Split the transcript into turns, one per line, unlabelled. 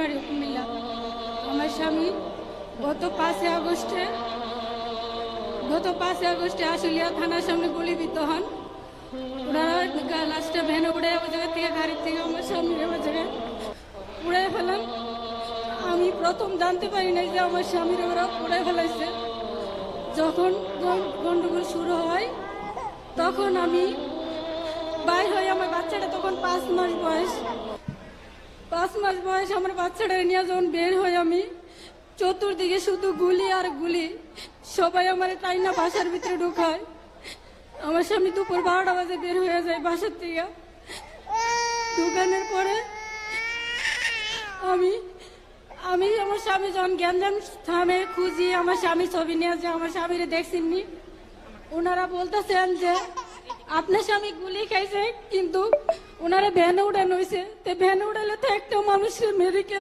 বাড়ি কুমিল্লা। আমার স্বামী গত 5 আগস্টে আশুলিয়া থানার সামনে গুলিবিদ্ধ হন। ওনারা লাস্টে ভ্যানে উড়ে ওই জায়গা থেকে গাড়ির থেকে আমার স্বামীর ওই জায়গায় উড়ে ফেলেন। আমি প্রথম জানতে পারি নাই যে আমার স্বামীর ওরা উড়ে ফেলাইছে। যখন গন্ডগোল শুরু হয় তখন আমি বাইর হই। আমার বাচ্চাটা তখন 5 মাস বয়স। 5 মাস বয়স আমার বাচ্চাটা নিয়ে যখন বের হই আমি, চতুর্দিকে শুধু গুলি আর গুলি। সবাই আমার টাইনা বাসার ভিতরে ঢুকায়। আমার স্বামী দুপুর 12টা বাজে বের হয়ে যায় বাসার থেকে। ঢুকানোর পরে আমি আমার স্বামী যখন গ্যাঞ্জাম থামে খুঁজি, আমার স্বামী ছবি নিয়ে যে আমার স্বামীরে দেখছেননি। ওনারা বলতেছেন যে আপনার স্বামী গুলি খাইছে, কিন্তু ওনারা ভ্যানে উড়ানো হয়েছে। ভ্যানে উড়ালে তো একটা মানুষের মেডিকেল